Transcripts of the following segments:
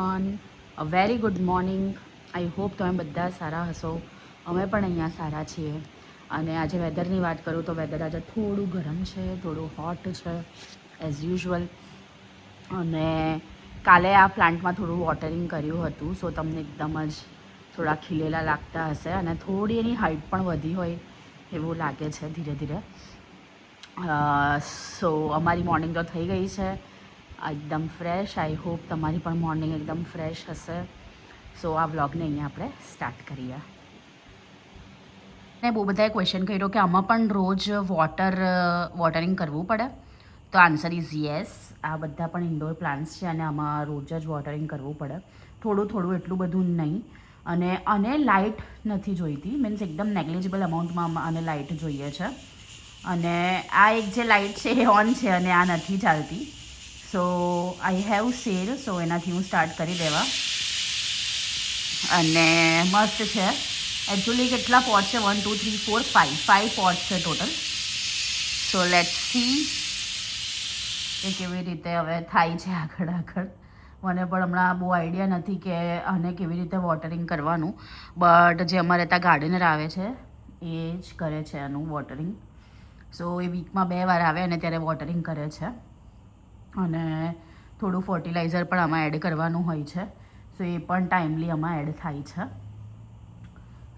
A very good morning. I hope તમે બધા સારા હશો. અમે પણ અહીંયા સારા છીએ. અને આજે વેધરની વાત કરું તો વેધર આજે થોડું ગરમ છે, થોડું હોટ છે એઝ યુઝ્યુઅલ. અને કાલે આ પ્લાન્ટમાં થોડું વોટરિંગ કર્યું હતું, સો તમને એકદમ જ થોડા ખીલેલા લાગતા હશે અને થોડી એની હાઇટ પણ વધી હોય એવું લાગે છે ધીરે ધીરે. સો અમારી મોર્નિંગ તો થઈ ગઈ છે એકદમ ફ્રેશ. આઈ હોપ તમારી પણ મોર્નિંગ એકદમ ફ્રેશ હશે. સો આ વ્લોગને અહીંયા આપણે સ્ટાર્ટ કરીએ. ને બહુ બધાએ ક્વેશ્ચન કર્યો કે આમાં પણ રોજ વોટરિંગ કરવું પડે? તો આન્સર ઇઝ યસ. આ બધા પણ ઇન્ડોર પ્લાન્ટ્સ છે અને આમાં રોજ જ વોટરિંગ કરવું પડે. થોડું થોડું, એટલું બધું નહીં. અને લાઇટ નથી જોઈતી, મીન્સ એકદમ નેગ્લિજિબલ અમાઉન્ટમાં આને લાઇટ જોઈએ છે. અને આ એક જે લાઇટ છે એ ઓન છે અને આ નથી ચાલતી. સો આઈ હેવ સેલ, સો એનાથી હું સ્ટાર્ટ કરી દેવા. અને મસ્ત છે. એકચ્યુઅલી કેટલા પોટ છે? 1 2 3 4 5 પોટ છે ટોટલ. સો લેટ્સ સી એ કેવી રીતે હવે થાય છે આગળ. મને પણ હમણાં બહુ આઈડિયા નથી કે આને કેવી રીતે વોટરિંગ કરવાનું. બટ જે અમારે ત્યાં ગાર્ડનર આવે છે એ જ કરે છે આનું વોટરિંગ. સો એ વીકમાં 2 વાર આવે અને ત્યારે વોટરિંગ કરે છે. અને થોડું ફર્ટિલાઇઝર પણ આમાં એડ કરવાનું હોય છે. સો એ પણ ટાઈમલી આમાં એડ થાય છે.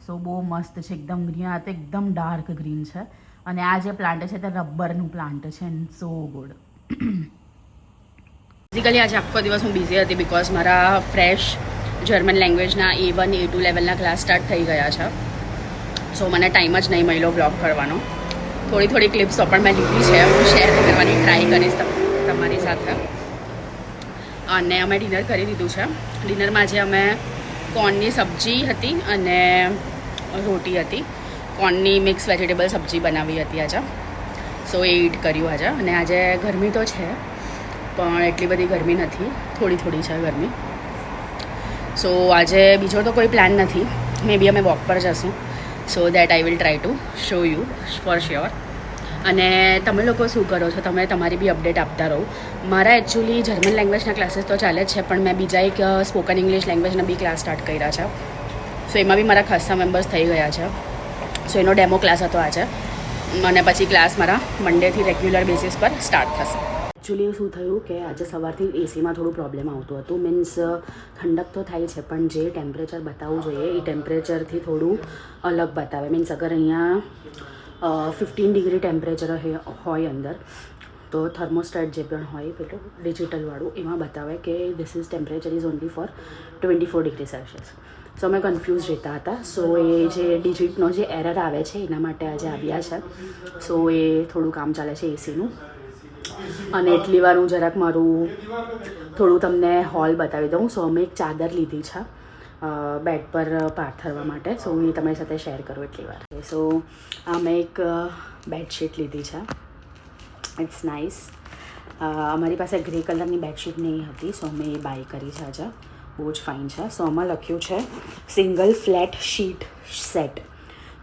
સો બહુ મસ્ત છે એકદમ ગ્રીન. આ તો એકદમ ડાર્ક ગ્રીન છે. અને આ જે પ્લાન્ટ છે તે રબરનું પ્લાન્ટ છે એન્ડ સો ગુડ. બેઝિકલી આજે આખો દિવસ હું બિઝી હતી બિકોઝ મારા ફ્રેશ જર્મન લેંગ્વેજના A1 A2 લેવલના ક્લાસ સ્ટાર્ટ થઈ ગયા છે. સો મને ટાઈમ જ નહીં મળ્યો બ્લોગ કરવાનો. થોડી ક્લિપ્સો પણ મેં લીધી છે, હું શેર કરવાની ટ્રાય કરીશ તમારી સાથે. અને અમે ડિનર કરી દીધું છે. ડિનરમાં આજે અમે કોર્નની સબ્જી હતી અને રોટી હતી. કોર્નની મિક્સ વેજીટેબલ સબ્જી બનાવી હતી આજે. સો એ ઈટ કર્યું આજે. અને આજે ગરમી તો છે પણ એટલી બધી ગરમી નથી, થોડી છે ગરમી. સો આજે બીજો તો કોઈ પ્લાન નથી. મે બી અમે વોક પર જશું. So that I will try to show you for sure. અને તમે લોકો શું કરો છો? તમે તમારી બી અપડેટ આપતા રહો. મારા એકચ્યુઅલી જર્મન લેંગ્વેજના ક્લાસીસ તો ચાલે જ છે, પણ મેં બીજા એક સ્પોકન ઇંગ્લિશ લેંગ્વેજના બી ક્લાસ સ્ટાર્ટ કર્યા છે. સો એમાં બી મારા ખાસા મેમ્બર્સ થઈ ગયા છે. સો એનો ડેમો ક્લાસ હતો આજે. અને પછી ક્લાસ મારા મંડેથી રેગ્યુલર બેસિસ પર સ્ટાર્ટ થશે. એકચ્યુઅલી શું થયું કે આજે સવારથી એસીમાં થોડું પ્રોબ્લેમ આવતું હતું. મીન્સ ઠંડક તો થાય છે પણ જે ટેમ્પરેચર બતાવવું જોઈએ એ ટેમ્પરેચરથી થોડું અલગ બતાવે. મીન્સ અગર અહીંયા 15 ડિગ્રી ટેમ્પરેચર હોય અંદર, તો થર્મોસ્ટેટ જે પણ હોય પેલું ડિજિટલવાળું એમાં બતાવે કે this is temperature is only for 24 degree Celsius. So અમે કન્ફ્યુઝ રહેતા હતા. સો એ જે ડિજિટનો જે એરર આવે છે એના માટે આજે આવ્યા છે. સો એ થોડું કામ ચાલે છે એસીનું. અને એટલી વાર હું જરાક મારું થોડું તમને હોલ બતાવી દઉં. સો અમે એક ચાદર લીધી છે બેડ પર પાથરવા માટે. સો હું એ તમારી સાથે શેર કરું એટલી વાર. સો અમે એક બેડશીટ લીધી છે. It's nice. અમારી પાસે ગ્રે કલરની બેડશીટ નહીં હતી, સો અમે એ બાય કરી છે આજે. બહુ જ ફાઇન છે. સો આમાં લખ્યું છે single flat sheet set.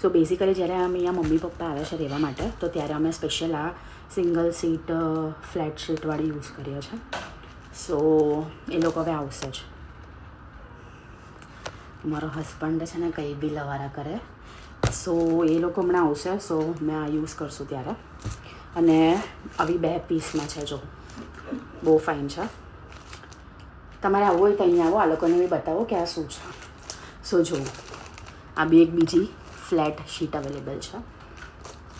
So basically જ્યારે અમે અહીંયા મમ્મી પપ્પા આવે છે રહેવા માટે તો ત્યારે અમે સ્પેશિયલ આ સિંગલ સીટ ફ્લેટ શીટવાળી યુઝ કરીએ છીએ. સો એ લોકો હવે આવશે જ. મારો હસબન્ડ છે ને કંઈ બી લવારા કરે. સો એ લોકો હમણાં આવશે. સો મેં આ યુઝ કરશું ત્યારે. અને આવી 2 પીસમાં છે, જો બહુ ફાઇન છે. તમારે આવવું હોય તો અહીંયા આવો, આ લોકોને બી બતાવો કે આ શું છે. સો જો આ બી એક બીજી ફ્લેટ શીટ અવેલેબલ છે.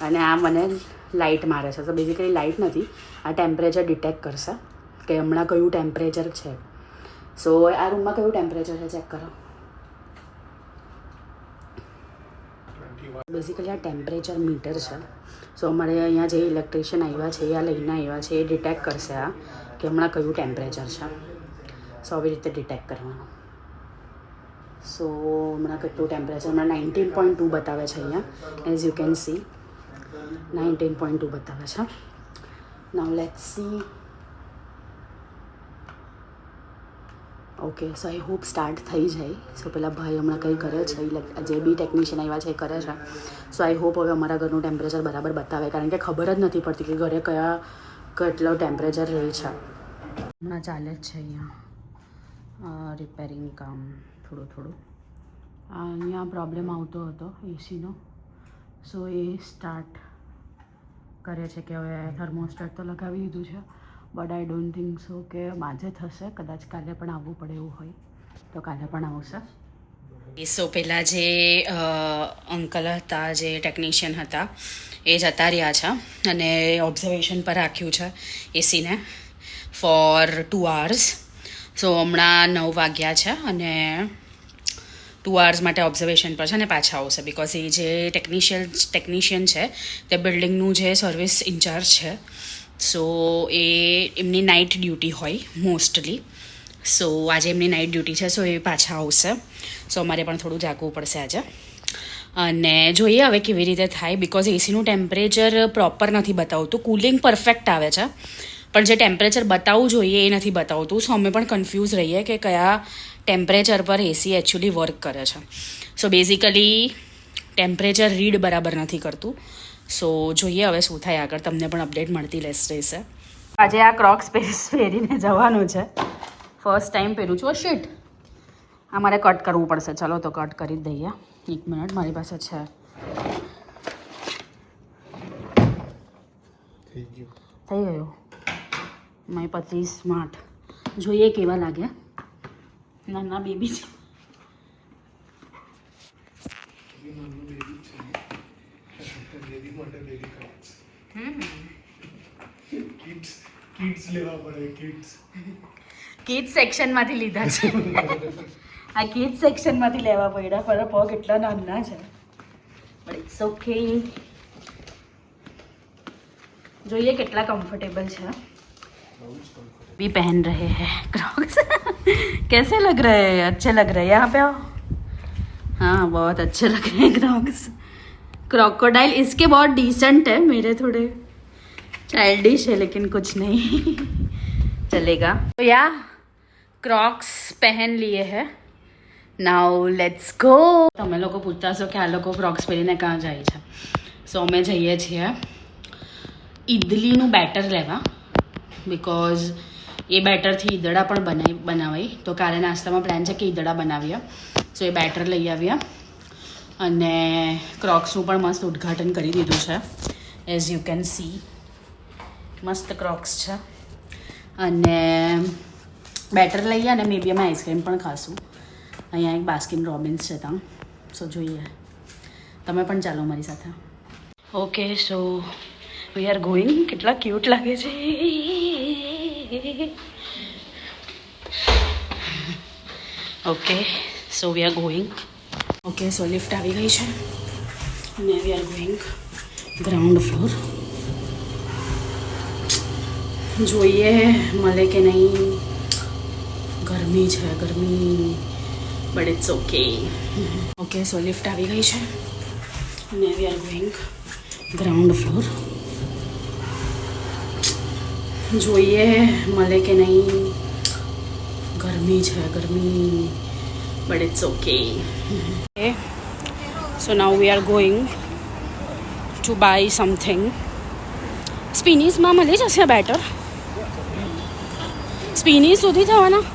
અને આ મને લાઇટ મારે છે. સો બેઝિકલી લાઇટ નથી, આ ટેમ્પરેચર ડિટેક્ટ કરશે કે હમણાં કયું ટેમ્પરેચર છે. સો આ રૂમમાં કયું ટેમ્પરેચર છે ચેક કરો. બેઝિકલી આ ટેમ્પરેચર મીટર છે. સો અમારે અહીંયા જે ઇલેક્ટ્રિશિયન આવ્યા છે આ લઈને આવ્યા છે એ ડિટેક્ટ કરશે આ કે હમણાં કયું ટેમ્પરેચર છે. સો આવી રીતે ડિટેક્ટ કરવાનું. સો હમણાં કેટલું ટેમ્પરેચર? હમણાં 19.2 બતાવે છે અહીંયા. એઝ યુ કેન સી 19.2 બતાવે છે. Now let's see. Okay, so I hope start થઈ જાય. સો પેલા ભાઈ હમણાં કંઈ કરે છે, જે બી ટેકનિશિયન આવ્યા છે એ કરે છે. સો આઈ હોપ હવે અમારા ઘરનું ટેમ્પરેચર બરાબર બતાવે, કારણ કે ખબર જ નથી પડતી કે ઘરે કેટલો ટેમ્પરેચર રહે છે. હમણાં ચાલે જ છે અહીંયા. રિપેરિંગ કામ થોડું અહીંયા પ્રોબ્લેમ આવતો હતો એસીનો, સો એ સ્ટાર્ટ કરે છે કે હવે થર્મોસ્ટેટ તો લગાવી દીધું છે, but I don't think so કે આજે થશે, કદાચ કાલે પણ આવવું પડે એવું હોય તો કાલે પણ આવશે. સો પહેલાં જે અંકલ હતા, જે ટેકનિશિયન હતા, એ જતા રહ્યા છે અને ઓબ્ઝર્વેશન પર રાખ્યું છે એસીને ફોર 2 hours. સો હમણાં 9 વાગ્યા છે અને 2 hours માટે ઓબ્ઝર્વેશન પર છે અને પાછા આવશે, બિકોઝ એ જે ટેકનિશિયન છે તે બિલ્ડિંગનું જે સર્વિસ ઇન્ચાર્જ છે, સો એ એમની નાઇટ ડ્યુટી હોય મોસ્ટલી. સો આજે એમની નાઇટ ડ્યુટી છે, સો એ પાછા આવશે. સો અમારે પણ થોડું જાગવું પડશે આજે અને જોઈએ હવે કેવી રીતે થાય, બિકોઝ એસીનું ટેમ્પરેચર પ્રોપર નથી બતાવતું. કુલિંગ પરફેક્ટ આવે છે પણ જે ટેમ્પરેચર બતાવવું જોઈએ એ નથી બતાવતું. સો અમે પણ કન્ફ્યુઝ રહીએ કે કયા ટેમ્પરેચર પર એસી એકચ્યુઅલી વર્ક કરે છે. સો બેઝિકલી ટેમ્પરેચર રીડ બરાબર નથી કરતું. સો જોઈએ હવે શું થાય આગળ, તમને પણ અપડેટ મળતી રહેશે. આજે આ ક્રોક્સ પહેરીને જવાનું છે, ફર્સ્ટ ટાઈમ પહેરું છું. શીટ આ મારે કટ કરવું પડશે, ચલો તો કટ કરી જ દઈએ. 1 મિનિટ મારી પાસે છે. થઈ ગયું મારી પતિ સ્માર્ટ. જોઈએ કેવા લાગ્યા. નાના બેબી છે. કિડ્સ સેક્શનમાંથી લીધા છે. આ કિડ્સ સેક્શનમાંથી લેવા પડ્યા, પર પગ એટલા નાના છે, બટ ઇટ્સ ઓકે. જોઈએ કેટલા કમ્फर्टेबल છે. भी पहन रहे हैं क्रॉक्स. कैसे लग रहे हैं? अच्छे लग रहे हैं. यहाँ पे आओ. हाँ बहुत अच्छे लग रहे हैं क्रॉक्स. क्रोकोडाइल इसके बहुत डिसेंट है, मेरे थोड़े चाइल्डिश है लेकिन कुछ नहीं चलेगा. तो या क्रॉक्स पहन लिए हैं. નાઉ લેટ્સ ગો. તમે લોકો પૂછતા હશો કે આ લોકો ક્રોક્સ પહેરીને ક્યાં જાય છે. સો અમે જઈએ છીએ ઈડલીનું બેટર લેવા, બિકોઝ એ બેટરથી ઈદડા પણ બનાવાય. તો કાલે નાસ્તામાં પ્લાન છે કે ઈદડા બનાવીએ. સો એ બેટર લઈ આવ્યા અને ક્રોક્સનું પણ મસ્ત ઉદ્ઘાટન કરી દીધું છે. એઝ યુ કેન સી મસ્ત ક્રોક્સ છે અને બેટર લઈએ અને મે બી અમે આઈસ્ક્રીમ પણ ખાશું. અહીંયા એક બાસ્કિન રોબિન્સ છે ત્યાં, સો જોઈએ. તમે પણ ચાલો મારી સાથે. Okay so we are going. કેટલા ક્યુટ લાગે છે. Okay so we are going. Okay so lift આવી ગઈ છે અને we are going ground floor. જોઈએ મળે કે નહીં. ગરમી છે, ગરમી, but it's okay. Okay so lift આવી ગઈ છે અને we are going ground floor. જોઈએ મળે કે નહીં. ગરમી છે, ગરમી, but it's okay. So now we are going to buy something. સ્પિનીઝમાં મળી જશે બેટર? સ્પિનીઝ સુધી જવાના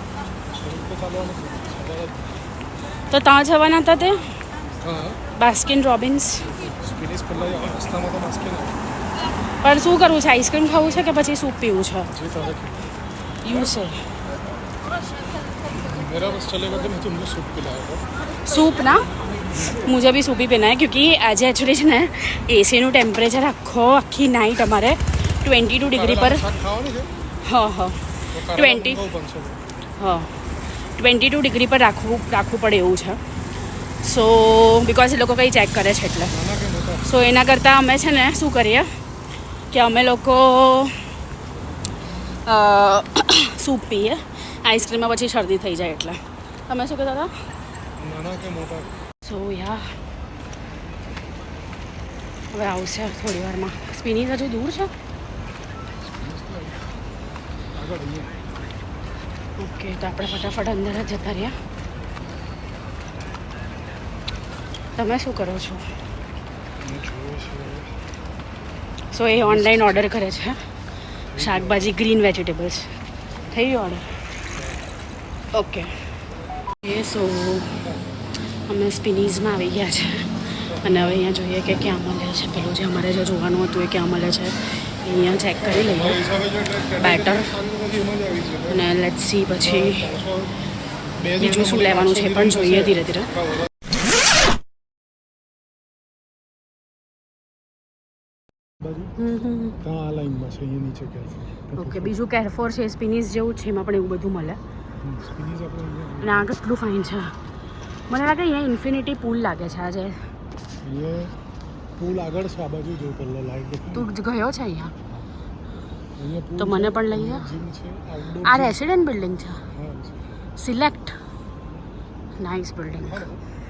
તો ત્યાં જવાના હતા તે બાસ્કિન રોબિન્સ. પણ શું કરવું છે? આઈસ્ક્રીમ ખાવું છે કે પછી સૂપ પીવું છે? યુ છે सूप ना, मुझे भी सूप ही पीना है क्योंकि आज एक्चुअली છે ને એસીનું ટેમ્પરેચર આખી નાઇટ અમારે 22 ડિગ્રી પર. હા 22 ડિગ્રી પર રાખવું પડે એવું છે. સો બિકોઝ એ લોકો કંઈ ચેક કરે છે એટલે. સો એના કરતાં અમે છે ને શું કરીએ કે અમે લોકો સૂપ પીએ. આઈસ્ક્રીમમાં પછી શરદી થઈ જાય એટલે. તમે શું કહેતા હતા? સો યા હવે આવશે થોડી વારમાં. સ્પિનીઝ હજુ દૂર છે. ઓકે તો આપણે ફટાફટ અંદર જ જતા રહ્યા. તમે શું કરો છો? સો એ ઓનલાઈન ઓર્ડર કરે છે શાકભાજી, ગ્રીન વેજીટેબલ્સ. થઈ ગયો ઓર્ડર? ઓકે એ સો અમે સ્પિનીઝમાં આવી ગયા છે અને હવે અહીંયા જોઈએ કે ક્યાં મળે છે. પેલું જે અમારે જે જોવાનું હતું એ ક્યાં મળે છે અહીંયા ચેક કરી લઈએ બેટર અને લેટ્સ સી પછી બીજું શું લેવાનું છે પણ જોઈએ ધીરે ધીરે. ઓકે બીજું કેરફોર છે સ્પિનીઝ જેવું છે એમાં પણ એવું બધું મળે અને આ કેટલું ફાઇન છે. મને લાગે અહીંયા ઇન્ફિનિટી પૂલ લાગે છે આજે પુલ આગળ છે આ બાજુ જો પહેલા લાઈટ તું ગયો છે અહીંયા તો મને પણ લઈ જા. જીમ છે આઉટડોર આ રેસિડેન્ટ બિલ્ડિંગ છે સિલેક્ટ નાઇસ બિલ્ડિંગ.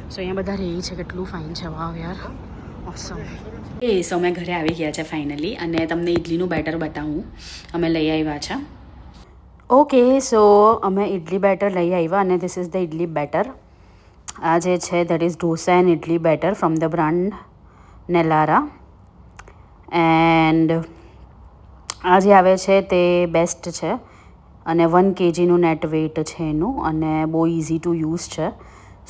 સો અહીંયા બધા રહી છે કેટલું ફાઇન છે વાવ યાર ઓસમ. એ સો અમે ઘરે આવી ગયા છે ફાઇનલી અને તમને ઇડલીનું બેટર બતાવું અમે લઈ આવ્યા છે. ઓકે સો અમે ઇડલી બેટર લઈ આવ્યા અને this is the idli batter. આ જે છે that is dosa and idli batter from the brand Nellara and આ જે આવે છે તે બેસ્ટ છે અને 1 kgનું નેટ વેઇટ છે એનું અને બહુ ઇઝી ટુ યુઝ છે.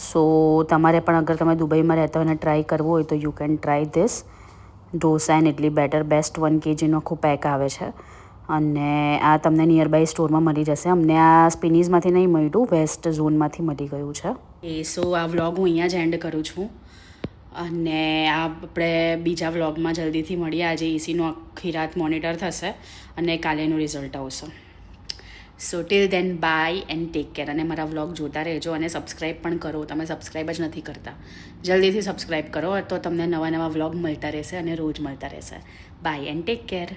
સો તમારે પણ અગર તમે દુબઈમાં રહેતા હોય અને ટ્રાય કરવું હોય તો you can try this dosa and idli batter. Best 1 kgનો આખું પેક આવે છે અને આ તમને નિયર બાય સ્ટોરમાં મળી જશે. અમને આ સ્પિનીઝમાંથી નહીં મળ્યું, વેસ્ટ ઝોનમાંથી મળી ગયું છે. એ સો આ વ્લોગ હું અહીંયા જ એન્ડ કરું છું અને આ આપણે બીજા વ્લોગમાં જલ્દીથી મળીએ. આજે એસીનું આખી રાત મોનિટર થશે અને કાલેનું રિઝલ્ટ આવશે. So till then bye and take care અને મારા વ્લોગ જોતા રહેજો અને સબસ્ક્રાઈબ પણ કરો. તમે સબસ્ક્રાઈબ જ નથી કરતા, જલ્દીથી સબસ્ક્રાઈબ કરો તો તમને નવા નવા વ્લોગ મળતા રહેશે અને રોજ મળતા રહેશે. Bye and take care.